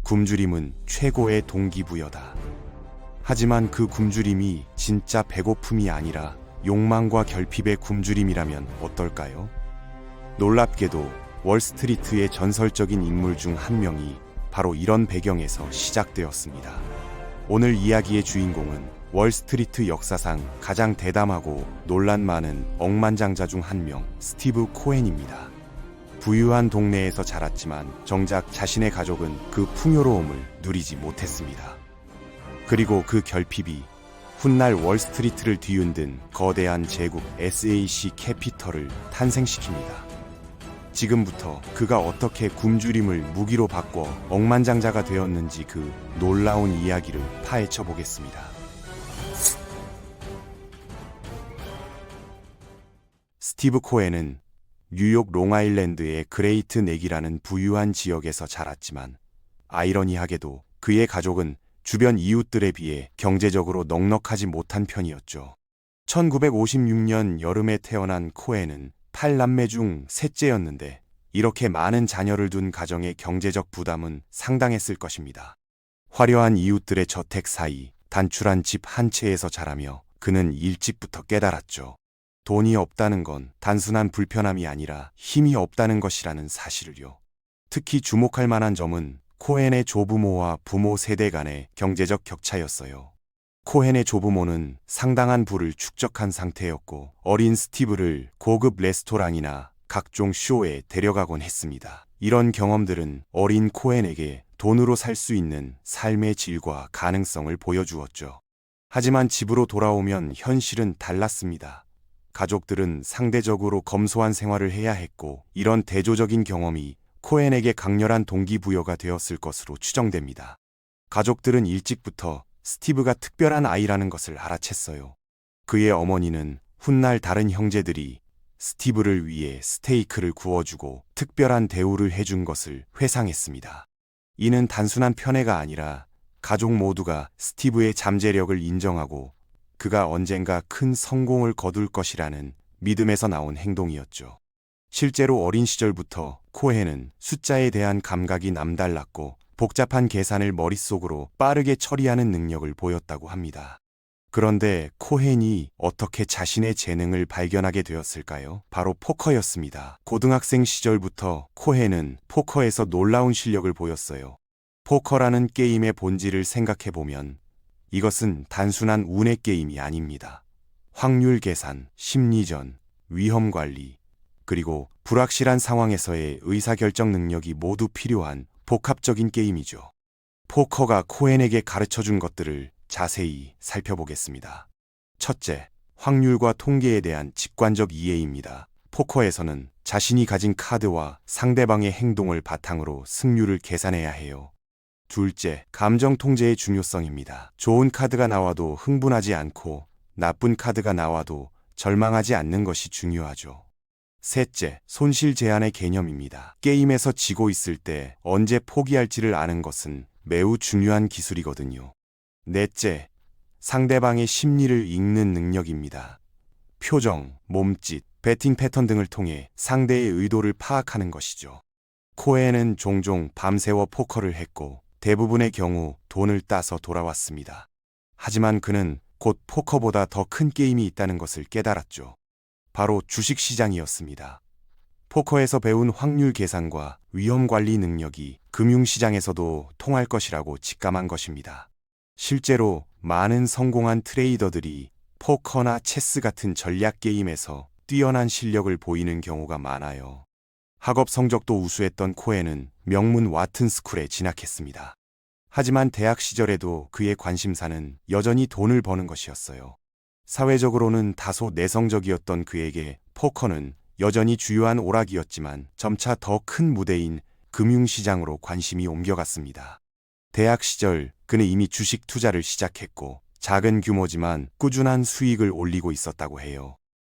굶주림은 최고의 동기부여다. 하지만 그 굶주림이 진짜 배고픔이 아니라 욕망과 결핍의 굶주림이라면 어떨까요? 놀랍게도 월스트리트의 전설적인 인물 중 한 명이 바로 이런 배경에서 시작되었습니다. 오늘 이야기의 주인공은 월스트리트 역사상 가장 대담하고 논란 많은 억만장자 중 한 명, 스티브 코엔입니다. 부유한 동네에서 자랐지만 정작 자신의 가족은 그 풍요로움을 누리지 못했습니다. 그리고 그 결핍이 훗날 월스트리트를 뒤흔든 거대한 제국 SAC 캐피털을 탄생시킵니다. 지금부터 그가 어떻게 굶주림을 무기로 바꿔 억만장자가 되었는지 그 놀라운 이야기를 파헤쳐 보겠습니다. 스티브 코엔은 뉴욕 롱아일랜드의 그레이트 넥이라는 부유한 지역에서 자랐지만 아이러니하게도 그의 가족은 주변 이웃들에 비해 경제적으로 넉넉하지 못한 편이었죠. 1956년 여름에 태어난 코엔은 8남매 중 셋째였는데 이렇게 많은 자녀를 둔 가정의 경제적 부담은 상당했을 것입니다. 화려한 이웃들의 저택 사이 단출한 집 한 채에서 자라며 그는 일찍부터 깨달았죠. 돈이 없다는 건 단순한 불편함이 아니라 힘이 없다는 것이라는 사실을요. 특히 주목할 만한 점은 코엔의 조부모와 부모 세대 간의 경제적 격차였어요. 코엔의 조부모는 상당한 부를 축적한 상태였고 어린 스티브를 고급 레스토랑이나 각종 쇼에 데려가곤 했습니다. 이런 경험들은 어린 코엔에게 돈으로 살 수 있는 삶의 질과 가능성을 보여주었죠. 하지만 집으로 돌아오면 현실은 달랐습니다. 가족들은 상대적으로 검소한 생활을 해야 했고 이런 대조적인 경험이 코엔에게 강렬한 동기부여가 되었을 것으로 추정됩니다. 가족들은 일찍부터 스티브가 특별한 아이라는 것을 알아챘어요. 그의 어머니는 훗날 다른 형제들이 스티브를 위해 스테이크를 구워주고 특별한 대우를 해준 것을 회상했습니다. 이는 단순한 편애가 아니라 가족 모두가 스티브의 잠재력을 인정하고 그가 언젠가 큰 성공을 거둘 것이라는 믿음에서 나온 행동이었죠. 실제로 어린 시절부터 코엔은 숫자에 대한 감각이 남달랐고 복잡한 계산을 머릿속으로 빠르게 처리하는 능력을 보였다고 합니다. 그런데 코엔이 어떻게 자신의 재능을 발견하게 되었을까요? 바로 포커였습니다. 고등학생 시절부터 코엔은 포커에서 놀라운 실력을 보였어요. 포커라는 게임의 본질을 생각해보면 이것은 단순한 운의 게임이 아닙니다. 확률 계산, 심리전, 위험 관리, 그리고 불확실한 상황에서의 의사결정 능력이 모두 필요한 복합적인 게임이죠. 포커가 코엔에게 가르쳐준 것들을 자세히 살펴보겠습니다. 첫째, 확률과 통계에 대한 직관적 이해입니다. 포커에서는 자신이 가진 카드와 상대방의 행동을 바탕으로 승률을 계산해야 해요. 둘째, 감정 통제의 중요성입니다. 좋은 카드가 나와도 흥분하지 않고 나쁜 카드가 나와도 절망하지 않는 것이 중요하죠. 셋째, 손실 제한의 개념입니다. 게임에서 지고 있을 때 언제 포기할지를 아는 것은 매우 중요한 기술이거든요. 넷째, 상대방의 심리를 읽는 능력입니다. 표정, 몸짓, 배팅 패턴 등을 통해 상대의 의도를 파악하는 것이죠. 코엔은 종종 밤새워 포커를 했고 대부분의 경우 돈을 따서 돌아왔습니다. 하지만 그는 곧 포커보다 더 큰 게임이 있다는 것을 깨달았죠. 바로 주식시장이었습니다. 포커에서 배운 확률 계산과 위험 관리 능력이 금융시장에서도 통할 것이라고 직감한 것입니다. 실제로 많은 성공한 트레이더들이 포커나 체스 같은 전략 게임에서 뛰어난 실력을 보이는 경우가 많아요. 학업 성적도 우수했던 코엔은 명문 와튼 스쿨에 진학했습니다. 하지만 대학 시절에도 그의 관심사는 여전히 돈을 버는 것이었어요. 사회적으로는 다소 내성적이었던 그에게 포커는 여전히 주요한 오락이었지만 점차 더 큰 무대인 금융시장으로 관심이 옮겨갔습니다. 대학 시절 그는 이미 주식 투자를 시작했고 작은 규모지만 꾸준한 수익을 올리고 있었다고 해요.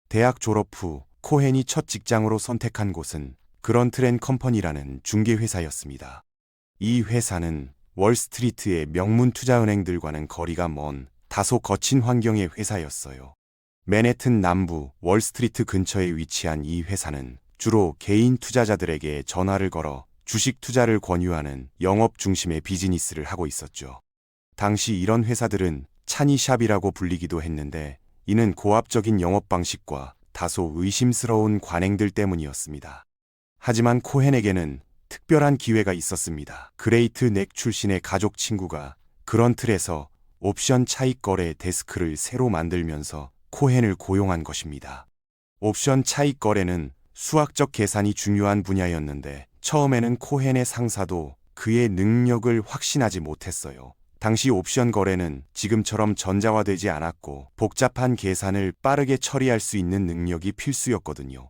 대학 졸업 후 코엔이 첫 직장으로 선택한 곳은 그런트랜 컴퍼니라는 중개회사였습니다. 이 회사는 월스트리트의 명문 투자은행들과는 거리가 먼 다소 거친 환경의 회사였어요. 맨해튼 남부 월스트리트 근처에 위치한 이 회사는 주로 개인 투자자들에게 전화를 걸어 주식 투자를 권유하는 영업 중심의 비즈니스를 하고 있었죠. 당시 이런 회사들은 찬이샵이라고 불리기도 했는데 이는 고압적인 영업 방식과 다소 의심스러운 관행들 때문이었습니다. 하지만 코헨에게는 특별한 기회가 있었습니다. 그레이트 넥 출신의 가족 친구가 그런 틀에서 옵션 차익 거래 데스크를 새로 만들면서 코헨을 고용한 것입니다. 옵션 차익 거래는 수학적 계산이 중요한 분야였는데 처음에는 코헨의 상사도 그의 능력을 확신하지 못했어요. 당시 옵션 거래는 지금처럼 전자화되지 않았고 복잡한 계산을 빠르게 처리할 수 있는 능력이 필수였거든요.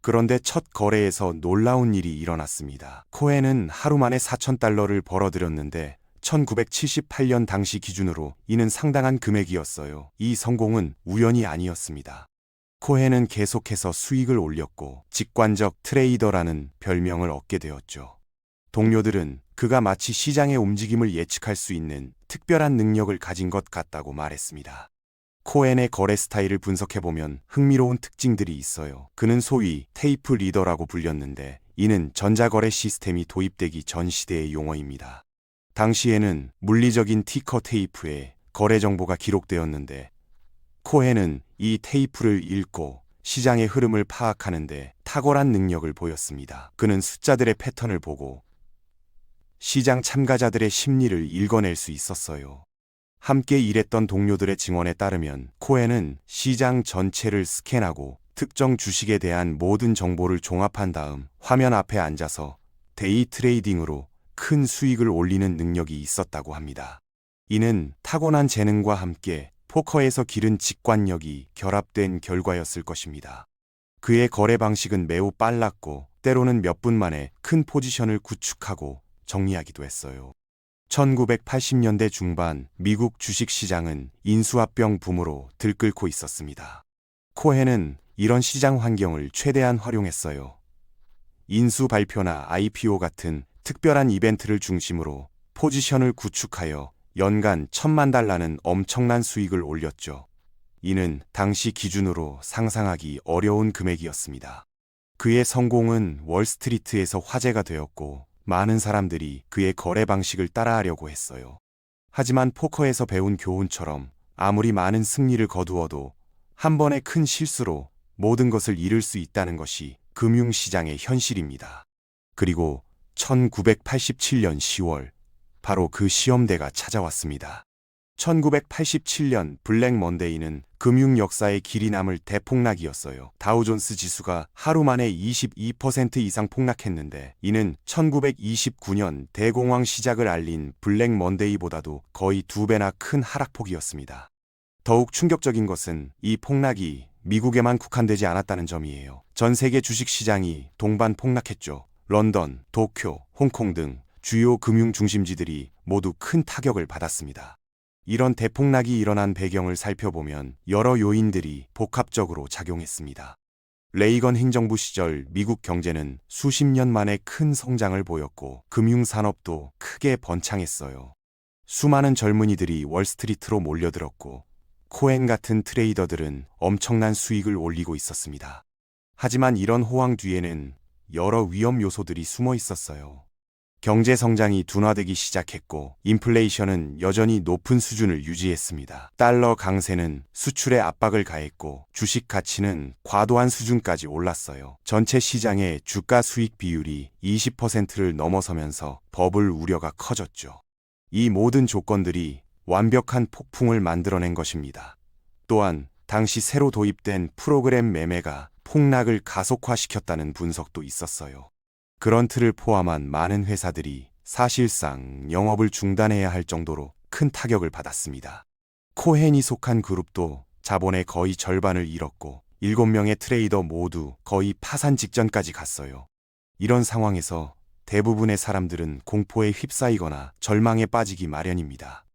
그런데 첫 거래에서 놀라운 일이 일어났습니다. 코헨은 하루 만에 $4,000를 벌어들였는데 1978년 당시 기준으로 이는 상당한 금액이었어요. 이 성공은 우연이 아니었습니다. 코헨은 계속해서 수익을 올렸고 직관적 트레이더라는 별명을 얻게 되었죠. 동료들은 그가 마치 시장의 움직임을 예측할 수 있는 특별한 능력을 가진 것 같다고 말했습니다. 코헨의 거래 스타일을 분석해보면 흥미로운 특징들이 있어요. 그는 소위 테이프 리더라고 불렸는데 이는 전자거래 시스템이 도입되기 전 시대의 용어입니다. 당시에는 물리적인 티커 테이프에 거래 정보가 기록되었는데 코헨은 이 테이프를 읽고 시장의 흐름을 파악하는데 탁월한 능력을 보였습니다. 그는 숫자들의 패턴을 보고 시장 참가자들의 심리를 읽어낼 수 있었어요. 함께 일했던 동료들의 증언에 따르면 코헨은 시장 전체를 스캔하고 특정 주식에 대한 모든 정보를 종합한 다음 화면 앞에 앉아서 데이 트레이딩으로 큰 수익을 올리는 능력이 있었다고 합니다. 이는 타고난 재능과 함께 포커에서 기른 직관력이 결합된 결과였을 것입니다. 그의 거래 방식은 매우 빨랐고 때로는 몇 분 만에 큰 포지션을 구축하고 정리하기도 했어요. 1980년대 중반 미국 주식시장은 인수합병 붐으로 들끓고 있었습니다. 코헨은 이런 시장 환경을 최대한 활용했어요. 인수 발표나 IPO 같은 특별한 이벤트를 중심으로 포지션을 구축하여 연간 $1,000만 엄청난 수익을 올렸죠. 이는 당시 기준으로 상상하기 어려운 금액이었습니다. 그의 성공은 월스트리트에서 화제가 되었고 많은 사람들이 그의 거래 방식을 따라하려고 했어요. 하지만 포커에서 배운 교훈처럼 아무리 많은 승리를 거두어도 한 번의 큰 실수로 모든 것을 잃을 수 있다는 것이 금융시장의 현실입니다. 그리고 1987년 10월, 바로 그 시험대가 찾아왔습니다. 1987년 블랙 먼데이는 금융 역사의 길이 남을 대폭락이었어요. 다우존스 지수가 하루 만에 22% 이상 폭락했는데 이는 1929년 대공황 시작을 알린 블랙 먼데이보다도 거의 2배나 큰 하락폭이었습니다. 더욱 충격적인 것은 이 폭락이 미국에만 국한되지 않았다는 점이에요. 전 세계 주식시장이 동반 폭락했죠. 런던, 도쿄, 홍콩 등 주요 금융 중심지들이 모두 큰 타격을 받았습니다. 이런 대폭락이 일어난 배경을 살펴보면 여러 요인들이 복합적으로 작용했습니다. 레이건 행정부 시절 미국 경제는 수십 년 만에 큰 성장을 보였고 금융산업도 크게 번창했어요. 수많은 젊은이들이 월스트리트로 몰려들었고 코헨 같은 트레이더들은 엄청난 수익을 올리고 있었습니다. 하지만 이런 호황 뒤에는 여러 위험 요소들이 숨어 있었어요. 경제 성장이 둔화되기 시작했고 인플레이션은 여전히 높은 수준을 유지했습니다. 달러 강세는 수출에 압박을 가했고 주식 가치는 과도한 수준까지 올랐어요. 전체 시장의 주가 수익 비율이 20%를 넘어서면서 버블 우려가 커졌죠. 이 모든 조건들이 완벽한 폭풍을 만들어낸 것입니다. 또한 당시 새로 도입된 프로그램 매매가 폭락을 가속화시켰다는 분석도 있었어요. 그런 틀을 포함한 많은 회사들이 사실상 영업을 중단해야 할 정도로 큰 타격을 받았습니다. 코헨이 속한 그룹도 자본의 거의 절반을 잃었고 7명의 트레이더 모두 거의 파산 직전까지 갔어요. 이런 상황에서 대부분의 사람들은 공포에 휩싸이거나 절망에 빠지기 마련입니다.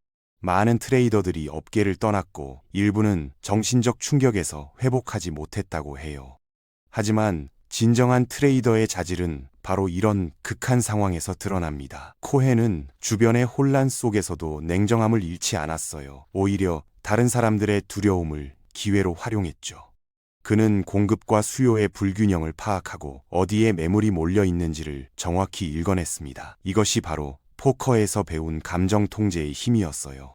많은 트레이더들이 업계를 떠났고 일부는 정신적 충격에서 회복하지 못했다고 해요. 하지만 진정한 트레이더의 자질은 바로 이런 극한 상황에서 드러납니다. 코헨은 주변의 혼란 속에서도 냉정함을 잃지 않았어요. 오히려 다른 사람들의 두려움을 기회로 활용했죠. 그는 공급과 수요의 불균형을 파악하고 어디에 매물이 몰려 있는지를 정확히 읽어냈습니다. 이것이 바로 포커에서 배운 감정 통제의 힘이었어요.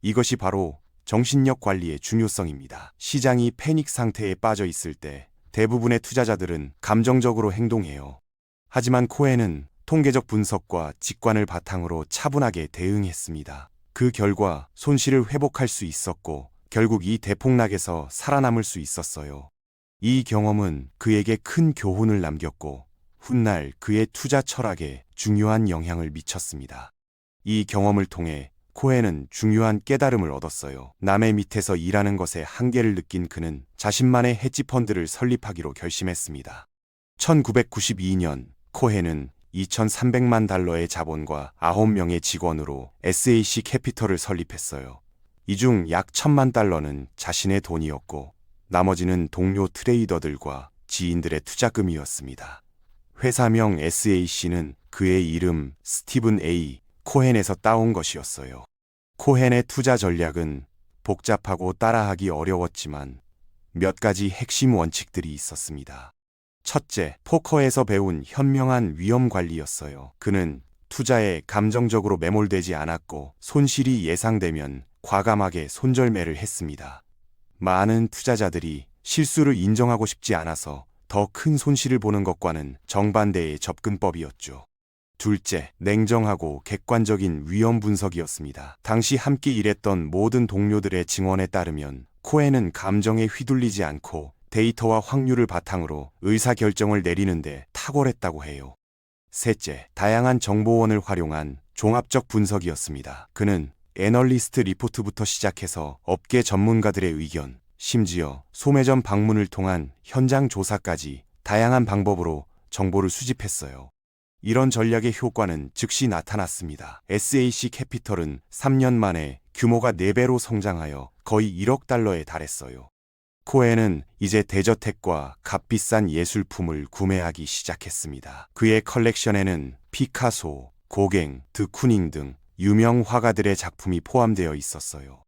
이것이 바로 정신력 관리의 중요성입니다. 시장이 패닉 상태에 빠져 있을 때 대부분의 투자자들은 감정적으로 행동해요. 하지만 코헨은 통계적 분석과 직관을 바탕으로 차분하게 대응했습니다. 그 결과 손실을 회복할 수 있었고 결국 이 대폭락에서 살아남을 수 있었어요. 이 경험은 그에게 큰 교훈을 남겼고 훗날 그의 투자 철학에 중요한 영향을 미쳤습니다. 이 경험을 통해 코헨은 중요한 깨달음을 얻었어요. 남의 밑에서 일하는 것의 한계를 느낀 그는 자신만의 헤지펀드를 설립하기로 결심했습니다. 1992년 코헨은 2,300만 달러의 자본과 9명의 직원으로 SAC 캐피털을 설립했어요. 이 중 약 1,000만 달러는 자신의 돈이었고 나머지는 동료 트레이더들과 지인들의 투자금이었습니다. 회사명 SAC는 그의 이름 스티븐 A. 코헨에서 따온 것이었어요. 코헨의 투자 전략은 복잡하고 따라하기 어려웠지만 몇 가지 핵심 원칙들이 있었습니다. 첫째, 포커에서 배운 현명한 위험 관리였어요. 그는 투자에 감정적으로 매몰되지 않았고 손실이 예상되면 과감하게 손절매를 했습니다. 많은 투자자들이 실수를 인정하고 싶지 않아서 더 큰 손실을 보는 것과는 정반대의 접근법이었죠. 둘째, 냉정하고 객관적인 위험 분석이었습니다. 당시 함께 일했던 모든 동료들의 증언에 따르면 코헨은 감정에 휘둘리지 않고 데이터와 확률을 바탕으로 의사결정을 내리는데 탁월했다고 해요. 셋째, 다양한 정보원을 활용한 종합적 분석이었습니다. 그는 애널리스트 리포트부터 시작해서 업계 전문가들의 의견, 심지어 소매점 방문을 통한 현장 조사까지 다양한 방법으로 정보를 수집했어요. 이런 전략의 효과는 즉시 나타났습니다. SAC 캐피털은 3년 만에 규모가 4배로 성장하여 거의 1억 달러에 달했어요. 코헨은 이제 대저택과 값비싼 예술품을 구매하기 시작했습니다. 그의 컬렉션에는 피카소, 고갱, 드쿠닝 등 유명 화가들의 작품이 포함되어 있었어요.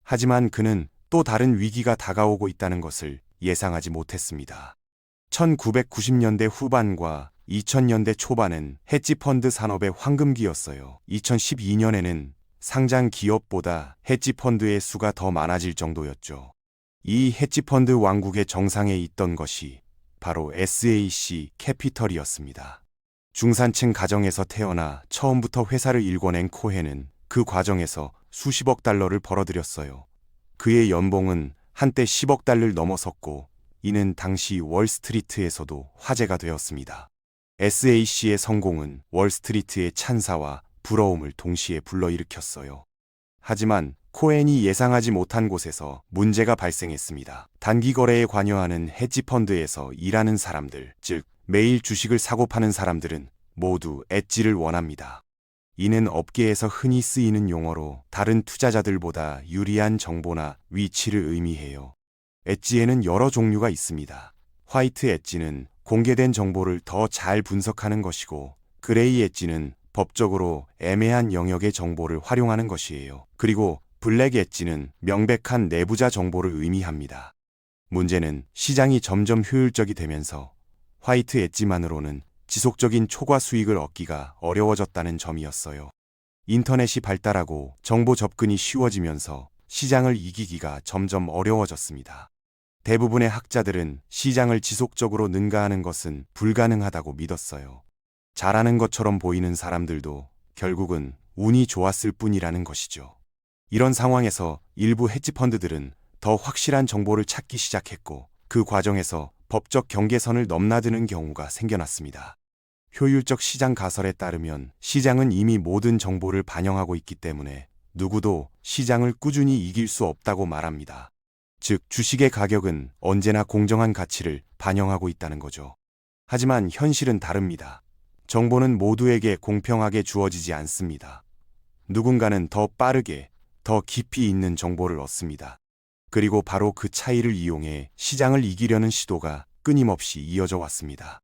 하지만 그는 또 다른 위기가 다가오고 있다는 것을 예상하지 못했습니다. 1990년대 후반과 2000년대 초반은 헤지펀드 산업의 황금기였어요. 2012년에는 상장 기업보다 헤지펀드의 수가 더 많아질 정도였죠. 이 헤지펀드 왕국의 정상에 있던 것이 바로 SAC 캐피털이었습니다. 중산층 가정에서 태어나 처음부터 회사를 일궈낸 코헨은 그 과정에서 수십억 달러를 벌어들였어요. 그의 연봉은 한때 10억 달러를 넘어섰고 이는 당시 월스트리트에서도 화제가 되었습니다. SAC의 성공은 월스트리트의 찬사와 부러움을 동시에 불러일으켰어요. 하지만 코헨이 예상하지 못한 곳에서 문제가 발생했습니다. 단기 거래에 관여하는 헤지펀드에서 일하는 사람들, 즉 매일 주식을 사고 파는 사람들은 모두 엣지를 원합니다. 이는 업계에서 흔히 쓰이는 용어로 다른 투자자들보다 유리한 정보나 위치를 의미해요. 엣지에는 여러 종류가 있습니다. 화이트 엣지는 공개된 정보를 더 잘 분석하는 것이고, 그레이 엣지는 법적으로 애매한 영역의 정보를 활용하는 것이에요. 그리고 블랙 엣지는 명백한 내부자 정보를 의미합니다. 문제는 시장이 점점 효율적이 되면서 화이트 엣지만으로는 지속적인 초과 수익을 얻기가 어려워졌다는 점이었어요. 인터넷이 발달하고 정보 접근이 쉬워지면서 시장을 이기기가 점점 어려워졌습니다. 대부분의 학자들은 시장을 지속적으로 능가하는 것은 불가능하다고 믿었어요. 잘하는 것처럼 보이는 사람들도 결국은 운이 좋았을 뿐이라는 것이죠. 이런 상황에서 일부 헤지펀드들은 더 확실한 정보를 찾기 시작했고, 그 과정에서 법적 경계선을 넘나드는 경우가 생겨났습니다. 효율적 시장 가설에 따르면 시장은 이미 모든 정보를 반영하고 있기 때문에 누구도 시장을 꾸준히 이길 수 없다고 말합니다. 즉, 주식의 가격은 언제나 공정한 가치를 반영하고 있다는 거죠. 하지만 현실은 다릅니다. 정보는 모두에게 공평하게 주어지지 않습니다. 누군가는 더 빠르게, 더 깊이 있는 정보를 얻습니다. 그리고 바로 그 차이를 이용해 시장을 이기려는 시도가 끊임없이 이어져 왔습니다.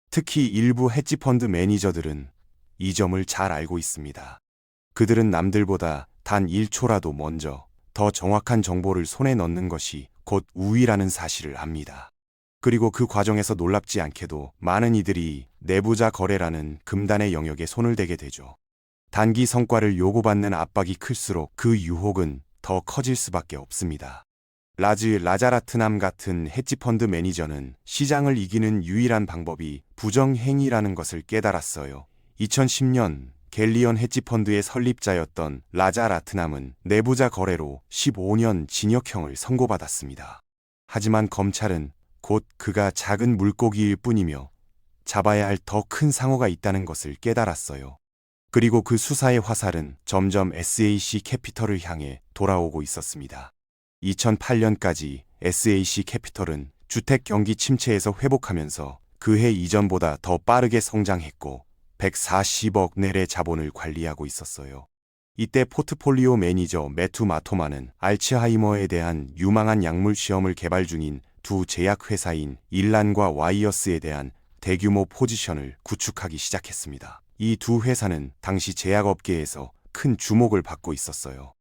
특히 일부 헤지펀드 매니저들은 이 점을 잘 알고 있습니다. 그들은 남들보다 단 1초라도 먼저 더 정확한 정보를 손에 넣는 것이 곧 우위라는 사실을 압니다. 그리고 그 과정에서 놀랍지 않게도 많은 이들이 내부자 거래라는 금단의 영역에 손을 대게 되죠. 단기 성과를 요구받는 압박이 클수록 그 유혹은 더 커질 수밖에 없습니다. 라자라트남 같은 헤지펀드 매니저는 시장을 이기는 유일한 방법이 부정행위라는 것을 깨달았어요. 2010년 갤리언 헤지펀드의 설립자였던 라자라트남은 내부자 거래로 15년 징역형을 선고받았습니다. 하지만 검찰은 곧 그가 작은 물고기일 뿐이며 잡아야 할 더 큰 상어가 있다는 것을 깨달았어요. 그리고 그 수사의 화살은 점점 SAC 캐피털을 향해 돌아오고 있었습니다. 2008년까지 SAC 캐피털은 주택 경기 침체에서 회복하면서 그해 이전보다 더 빠르게 성장했고 140억 넬의 자본을 관리하고 있었어요. 이때 포트폴리오 매니저 매튜 마토마는 알츠하이머에 대한 유망한 약물 시험을 개발 중인 두 제약회사인 일란과 와이어스에 대한 대규모 포지션을 구축하기 시작했습니다. 이 두 회사는 당시 제약업계에서 큰 주목을 받고 있었어요.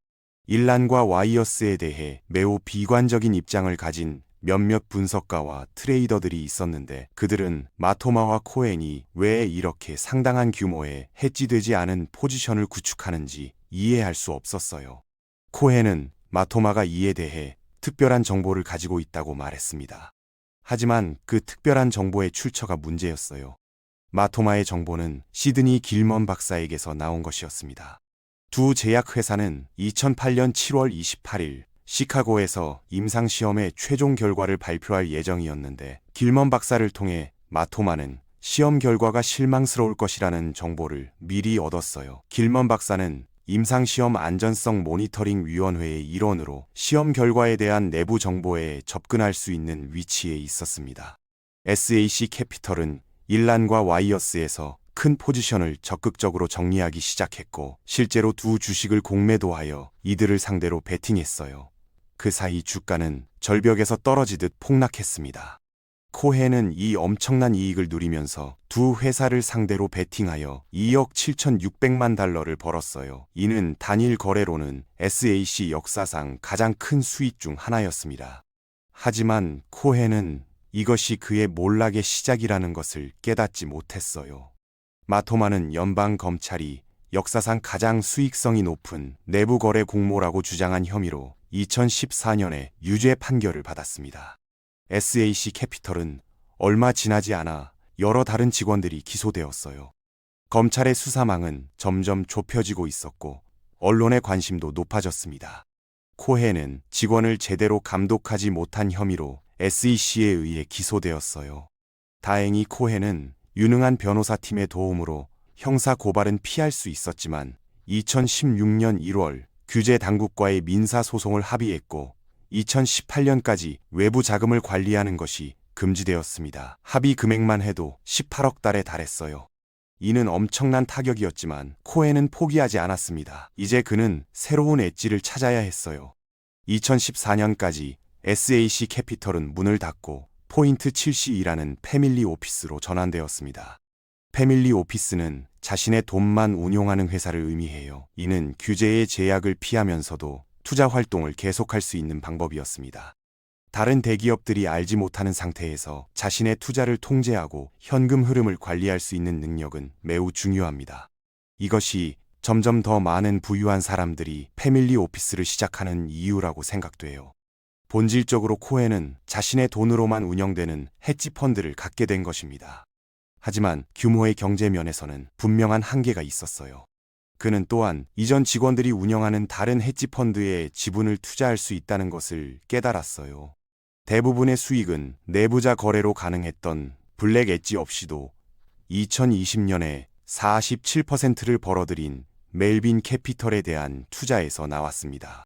일란과 와이어스에 대해 매우 비관적인 입장을 가진 몇몇 분석가와 트레이더들이 있었는데 그들은 마토마와 코엔이 왜 이렇게 상당한 규모의 해지되지 않은 포지션을 구축하는지 이해할 수 없었어요. 코엔은 마토마가 이에 대해 특별한 정보를 가지고 있다고 말했습니다. 하지만 그 특별한 정보의 출처가 문제였어요. 마토마의 정보는 시드니 길먼 박사에게서 나온 것이었습니다. 두 제약회사는 2008년 7월 28일 시카고에서 임상시험의 최종 결과를 발표할 예정이었는데 길먼 박사를 통해 마토마는 시험 결과가 실망스러울 것이라는 정보를 미리 얻었어요. 길먼 박사는 임상시험 안전성 모니터링 위원회의 일원으로 시험 결과에 대한 내부 정보에 접근할 수 있는 위치에 있었습니다. SAC 캐피털은 일란과 와이어스에서 큰 포지션을 적극적으로 정리하기 시작했고 실제로 두 주식을 공매도하여 이들을 상대로 베팅했어요. 그 사이 주가는 절벽에서 떨어지듯 폭락했습니다. 코헨은 이 엄청난 이익을 누리면서 두 회사를 상대로 베팅하여 2억 7,600만 달러를 벌었어요. 이는 단일 거래로는 SAC 역사상 가장 큰 수익 중 하나였습니다. 하지만 코헨은 이것이 그의 몰락의 시작이라는 것을 깨닫지 못했어요. 마토마는 연방 검찰이 역사상 가장 수익성이 높은 내부 거래 공모라고 주장한 혐의로 2014년에 유죄 판결을 받았습니다. SAC 캐피털은 얼마 지나지 않아 여러 다른 직원들이 기소되었어요. 검찰의 수사망은 점점 좁혀지고 있었고 언론의 관심도 높아졌습니다. 코헨은 직원을 제대로 감독하지 못한 혐의로 SEC에 의해 기소되었어요. 다행히 코헨은 유능한 변호사팀의 도움으로 형사 고발은 피할 수 있었지만 2016년 1월 규제 당국과의 민사 소송을 합의했고 2018년까지 외부 자금을 관리하는 것이 금지되었습니다. 합의 금액만 해도 18억 달에 달했어요. 이는 엄청난 타격이었지만 코헨은 포기하지 않았습니다. 이제 그는 새로운 엣지를 찾아야 했어요. 2014년까지 SAC 캐피털은 문을 닫고 포인트 7C이라는 패밀리 오피스로 전환되었습니다. 패밀리 오피스는 자신의 돈만 운용하는 회사를 의미해요. 이는 규제의 제약을 피하면서도 투자 활동을 계속할 수 있는 방법이었습니다. 다른 대기업들이 알지 못하는 상태에서 자신의 투자를 통제하고 현금 흐름을 관리할 수 있는 능력은 매우 중요합니다. 이것이 점점 더 많은 부유한 사람들이 패밀리 오피스를 시작하는 이유라고 생각돼요. 본질적으로 코헨은 자신의 돈으로만 운영되는 헤지펀드를 갖게 된 것입니다. 하지만 규모의 경제 면에서는 분명한 한계가 있었어요. 그는 또한 이전 직원들이 운영하는 다른 헤지펀드에 지분을 투자할 수 있다는 것을 깨달았어요. 대부분의 수익은 내부자 거래로 가능했던 블랙 엣지 없이도 2020년에 47%를 벌어들인 멜빈 캐피털에 대한 투자에서 나왔습니다.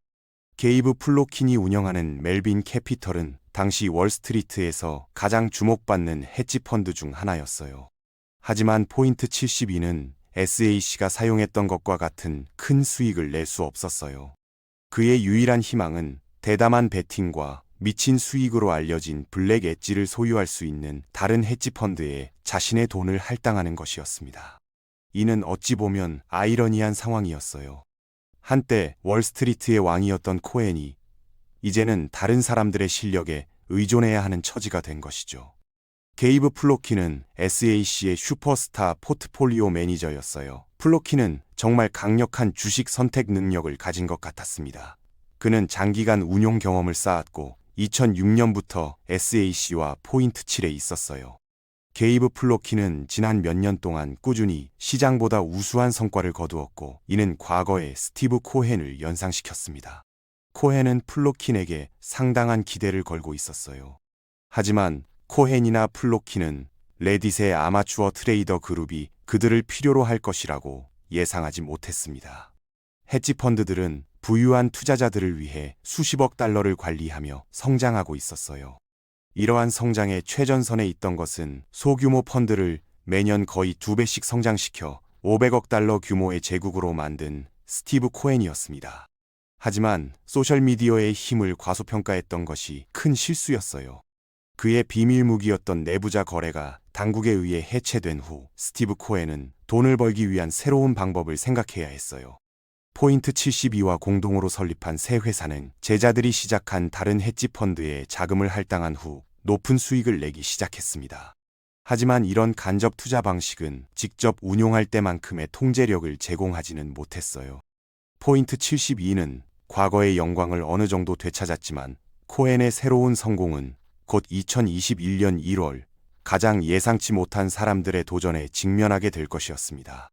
게이브 플로킨이 운영하는 멜빈 캐피털은 당시 월스트리트에서 가장 주목받는 헤지펀드 중 하나였어요. 하지만 포인트 72는 SAC가 사용했던 것과 같은 큰 수익을 낼 수 없었어요. 그의 유일한 희망은 대담한 베팅과 미친 수익으로 알려진 블랙 엣지를 소유할 수 있는 다른 헤지펀드에 자신의 돈을 할당하는 것이었습니다. 이는 어찌 보면 아이러니한 상황이었어요. 한때 월스트리트의 왕이었던 코헨이 이제는 다른 사람들의 실력에 의존해야 하는 처지가 된 것이죠. 게이브 플로키는 SAC의 슈퍼스타 포트폴리오 매니저였어요. 플로키는 정말 강력한 주식 선택 능력을 가진 것 같았습니다. 그는 장기간 운용 경험을 쌓았고 2006년부터 SAC와 포인트 7에 있었어요. 게이브 플로키는 지난 몇 년 동안 꾸준히 시장보다 우수한 성과를 거두었고 이는 과거의 스티브 코헨을 연상시켰습니다. 코헨은 플로킨에게 상당한 기대를 걸고 있었어요. 하지만 코헨이나 플로킨은 레딧의 아마추어 트레이더 그룹이 그들을 필요로 할 것이라고 예상하지 못했습니다. 헤지펀드들은 부유한 투자자들을 위해 수십억 달러를 관리하며 성장하고 있었어요. 이러한 성장의 최전선에 있던 것은 소규모 펀드를 매년 거의 2배씩 성장시켜 500억 달러 규모의 제국으로 만든 스티브 코헨이었습니다. 하지만 소셜미디어의 힘을 과소평가했던 것이 큰 실수였어요. 그의 비밀 무기였던 내부자 거래가 당국에 의해 해체된 후 스티브 코헨은 돈을 벌기 위한 새로운 방법을 생각해야 했어요. 포인트 72와 공동으로 설립한 새 회사는 제자들이 시작한 다른 헤지펀드에 자금을 할당한 후 높은 수익을 내기 시작했습니다. 하지만 이런 간접 투자 방식은 직접 운용할 때만큼의 통제력을 제공하지는 못했어요. 포인트 72는 과거의 영광을 어느 정도 되찾았지만 코헨의 새로운 성공은 곧 2021년 1월 가장 예상치 못한 사람들의 도전에 직면하게 될 것이었습니다.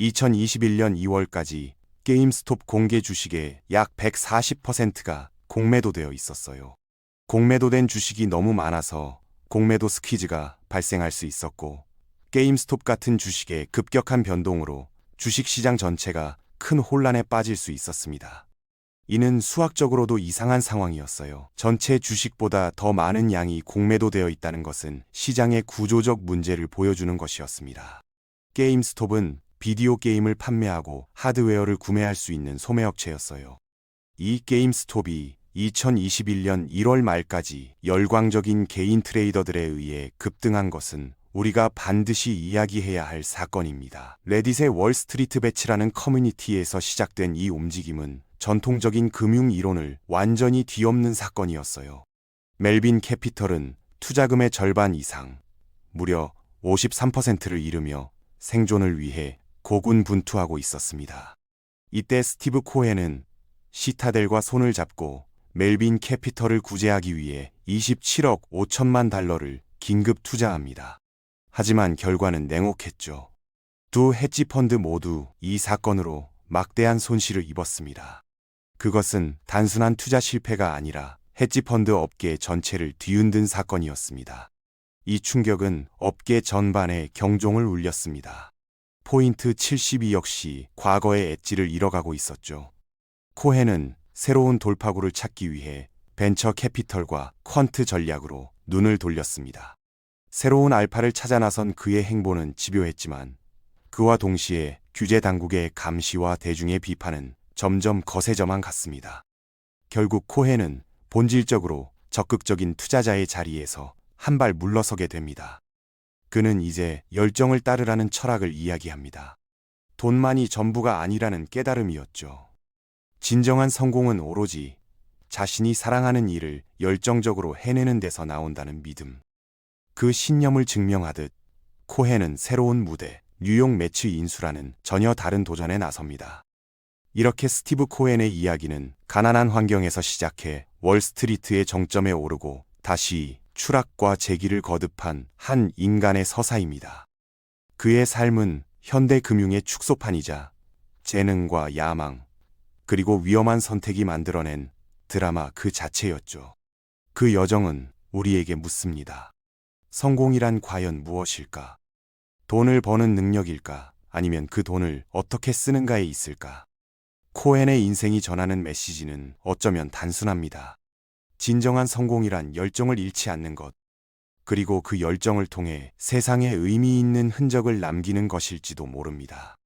2021년 2월까지 게임스톱 공개 주식의 약 140%가 공매도되어 있었어요. 공매도된 주식이 너무 많아서 공매도 스퀴즈가 발생할 수 있었고 게임스톱 같은 주식의 급격한 변동으로 주식시장 전체가 큰 혼란에 빠질 수 있었습니다. 이는 수학적으로도 이상한 상황이었어요. 전체 주식보다 더 많은 양이 공매도되어 있다는 것은 시장의 구조적 문제를 보여주는 것이었습니다. 게임스톱은 비디오 게임을 판매하고 하드웨어를 구매할 수 있는 소매업체였어요. 이 게임스톱이 2021년 1월 말까지 열광적인 개인 트레이더들에 의해 급등한 것은 우리가 반드시 이야기해야 할 사건입니다. 레딧의 월스트리트 배치라는 커뮤니티에서 시작된 이 움직임은 전통적인 금융 이론을 완전히 뒤엎는 사건이었어요. 멜빈 캐피털은 투자금의 절반 이상, 무려 53%를 잃으며 생존을 위해 고군분투하고 있었습니다. 이때 스티브 코헨은 시타델과 손을 잡고 멜빈 캐피털을 구제하기 위해 27억 5천만 달러를 긴급 투자합니다. 하지만 결과는 냉혹했죠. 두 헤지펀드 모두 이 사건으로 막대한 손실을 입었습니다. 그것은 단순한 투자 실패가 아니라 헤지펀드 업계 전체를 뒤흔든 사건이었습니다. 이 충격은 업계 전반에 경종을 울렸습니다. 포인트 72 역시 과거의 엣지를 잃어가고 있었죠. 코헨은 새로운 돌파구를 찾기 위해 벤처 캐피털과 퀀트 전략으로 눈을 돌렸습니다. 새로운 알파를 찾아 나선 그의 행보는 집요했지만 그와 동시에 규제 당국의 감시와 대중의 비판은 점점 거세져만 갔습니다. 결국 코헨은 본질적으로 적극적인 투자자의 자리에서 한 발 물러서게 됩니다. 그는 이제 열정을 따르라는 철학을 이야기합니다. 돈만이 전부가 아니라는 깨달음이었죠. 진정한 성공은 오로지 자신이 사랑하는 일을 열정적으로 해내는 데서 나온다는 믿음. 그 신념을 증명하듯 코헨은 새로운 무대, 뉴욕 매치 인수라는 전혀 다른 도전에 나섭니다. 이렇게 스티브 코헨의 이야기는 가난한 환경에서 시작해 월스트리트의 정점에 오르고 다시 추락과 재기를 거듭한 한 인간의 서사입니다. 그의 삶은 현대 금융의 축소판이자 재능과 야망, 그리고 위험한 선택이 만들어낸 드라마 그 자체였죠. 그 여정은 우리에게 묻습니다. 성공이란 과연 무엇일까? 돈을 버는 능력일까? 아니면 그 돈을 어떻게 쓰는가에 있을까? 코헨의 인생이 전하는 메시지는 어쩌면 단순합니다. 진정한 성공이란 열정을 잃지 않는 것, 그리고 그 열정을 통해 세상에 의미 있는 흔적을 남기는 것일지도 모릅니다.